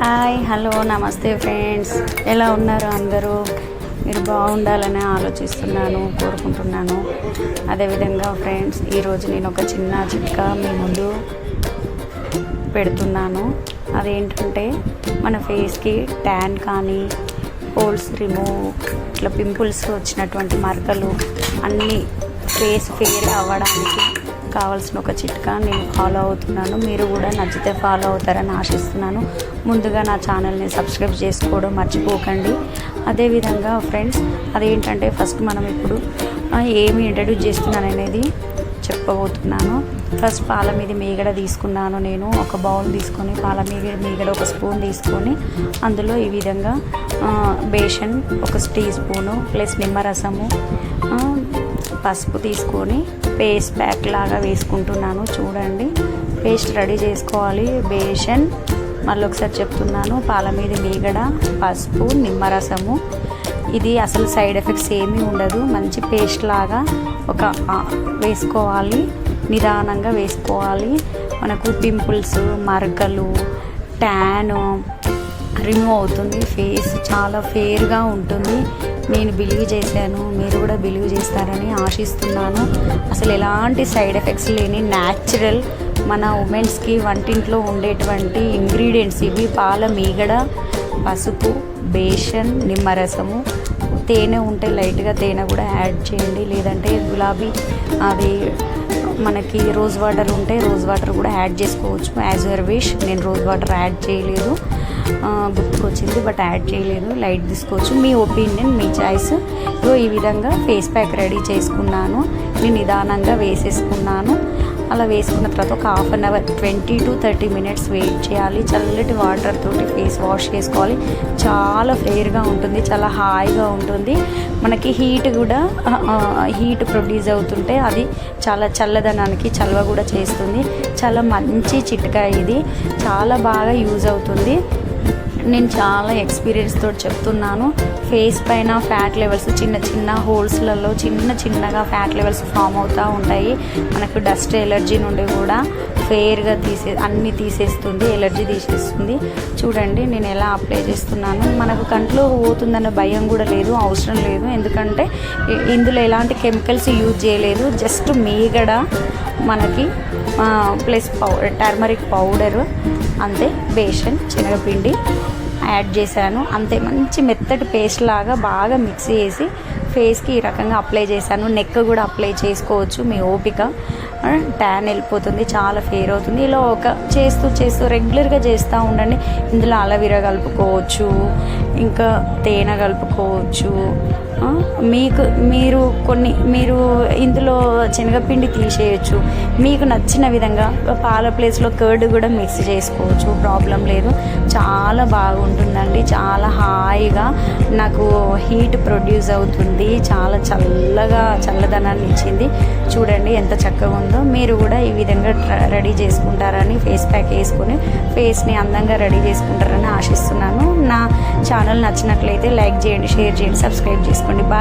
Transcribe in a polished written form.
Hi hello నమస్తే friends, ఎలా ఉన్నారు అందరూ? మీరు బాగుండాలని ఆలోచిస్తున్నాను, కోరుకుంటున్నాను. అదేవిధంగా ఫ్రెండ్స్, ఈరోజు నేను ఒక చిన్న చిట్కా మీ ముందు పెడుతున్నాను. అదేంటంటే మన ఫేస్కి ట్యాన్ కానీ, పోల్స్ రిమూవ్, ఇట్లా పింపుల్స్ వచ్చినటువంటి మరకలు అన్నీ ఫేస్ ఫేర్ అవ్వడానికి కావాల్సిన ఒక చిట్కా నేను ఫాలో అవుతున్నాను. మీరు కూడా నచ్చితే ఫాలో అవుతారని ఆశిస్తున్నాను. ముందుగా నా ఛానల్ని సబ్స్క్రైబ్ చేసుకోవడం మర్చిపోకండి. అదేవిధంగా ఫ్రెండ్స్, అదేంటంటే ఫస్ట్ మనం ఇప్పుడు ఏమి ఇంట్రడ్యూస్ చేస్తున్నాను అనేది చెప్పబోతున్నాను. ఫస్ట్ పాల మీద మీగడ తీసుకున్నాను. నేను ఒక బౌల్ తీసుకొని పాల మీగడ ఒక స్పూన్ తీసుకొని అందులో ఈ విధంగా బేసన్ ఒక టీ స్పూను ప్లస్ నిమ్మరసము, పసుపు తీసుకొని పేస్ట్ ప్యాక్ లాగా వేసుకుంటున్నాను. చూడండి, పేస్ట్ రెడీ చేసుకోవాలి. బేసన్, మళ్ళీ ఒకసారి చెప్తున్నాను, పాల మీద మీగడ, పసుపు, నిమ్మరసము. ఇది అసలు సైడ్ ఎఫెక్ట్స్ ఏమీ ఉండదు. మంచి పేస్ట్ లాగా ఒక వేసుకోవాలి, నిదానంగా వేసుకోవాలి. మనకు పింపుల్స్, మరకలు, ట్యాన్ రిమూవ్ అవుతుంది. ఫేస్ చాలా ఫేర్గా ఉంటుంది. నేను బిలీవ్ చేశాను, మీరు కూడా బిలీవ్ చేస్తారని ఆశిస్తున్నాను. అసలు ఎలాంటి సైడ్ ఎఫెక్ట్స్ లేని న్యాచురల్ మన ఉమెన్స్కి వంటింట్లో ఉండేటువంటి ఇంగ్రీడియంట్స్ ఇవి. పాల మీగడ, పసుపు, బేసన్, నిమ్మరసము, తేనె ఉంటే లైట్గా తేనె కూడా యాడ్ చేయండి. లేదంటే గులాబీ అది మనకి రోజ్ వాటర్ ఉంటే రోజ్ వాటర్ కూడా యాడ్ చేసుకోవచ్చు. As your wish. నేను రోజ్ వాటర్ యాడ్ చేయలేదు, గుర్తుకొచ్చింది బట్ యాడ్ చేయలేదు. లైట్ తీసుకోవచ్చు, మీ ఒపీనియన్, మీ చాయిస్. ఈ విధంగా ఫేస్ ప్యాక్ రెడీ చేసుకున్నాను. నేను నిదానంగా వేసేసుకున్నాను. అలా వేసుకున్న తర్వాత ఒక half an hour 20 to 30 minutes wait చేయాలి. చల్లటి వాటర్ తోటి ఫేస్ వాష్ చేసుకోవాలి. చాలా ఫెయిర్గా ఉంటుంది, చాలా హాయిగా ఉంటుంది. మనకి హీట్ కూడా హీట్ ప్రొడ్యూస్ అవుతుంటే అది చాలా చల్లదనానికి చలవ కూడా చేస్తుంది. చాలా మంచి చిట్కా ఇది, చాలా బాగా యూజ్ అవుతుంది. నేను చాలా ఎక్స్పీరియన్స్ తోటి చెప్తున్నాను. ఫేస్ పైన ఫ్యాట్ లెవెల్స్ చిన్న చిన్న హోల్స్లలో చిన్నగా ఫ్యాట్ లెవెల్స్ ఫామ్ అవుతూ ఉంటాయి. మనకు డస్ట్ ఎలర్జీ నుండి కూడా ఫేర్గా అన్నీ తీసేస్తుంది, ఎలర్జీ తీసేస్తుంది. చూడండి నేను ఎలా అప్లై చేస్తున్నాను. మనకు కంట్లో పోతుందన్న భయం కూడా లేదు, అవసరం లేదు. ఎందుకంటే ఇందులో ఎలాంటి కెమికల్స్ యూజ్ చేయలేదు. జస్ట్ మీగడ మనకి ప్లస్ టర్మరిక్ పౌడరు, అంతే, బేసన్, శనగపిండి యాడ్ చేశాను, అంతే. మంచి మెత్తటి పేస్ట్ లాగా బాగా మిక్స్ చేసి ఫేస్కి ఈ రకంగా అప్లై చేశాను. నెక్ కూడా అప్లై చేసుకోవచ్చు, మీ ఓపిక. ట్యాన్ వెళ్ళిపోతుంది, చాలా ఫేర్ అవుతుంది. ఇలా చేస్తూ రెగ్యులర్గా చేస్తూ ఉండండి. ఇందులో అలవీరా కలుపుకోవచ్చు, ఇంకా తేనె కలుపుకోవచ్చు. మీరు ఇందులో శనగపిండి తీసేయచ్చు. మీకు నచ్చిన విధంగా పాల ప్లేస్లో కర్డ్ కూడా మిక్స్ చేసుకోవచ్చు, ప్రాబ్లం లేదు. చాలా బాగుంటుందండి, చాలా హాయిగా నాకు హీట్ ప్రొడ్యూస్ అవుతుంది. చాలా చల్లదనాన్ని ఇచ్చింది. చూడండి ఎంత చక్కగా ఉందో. మీరు కూడా ఈ విధంగా రెడీ చేసుకుంటారని, ఫేస్ ప్యాక్ వేసుకొని ఫేస్ని అందంగా రెడీ చేసుకుంటారని ఆశిస్తున్నాను. నా ఛానల్ నచ్చినట్లయితే లైక్ చేయండి, షేర్ చేయండి, సబ్స్క్రైబ్ చేసుకోండి. బాయ్.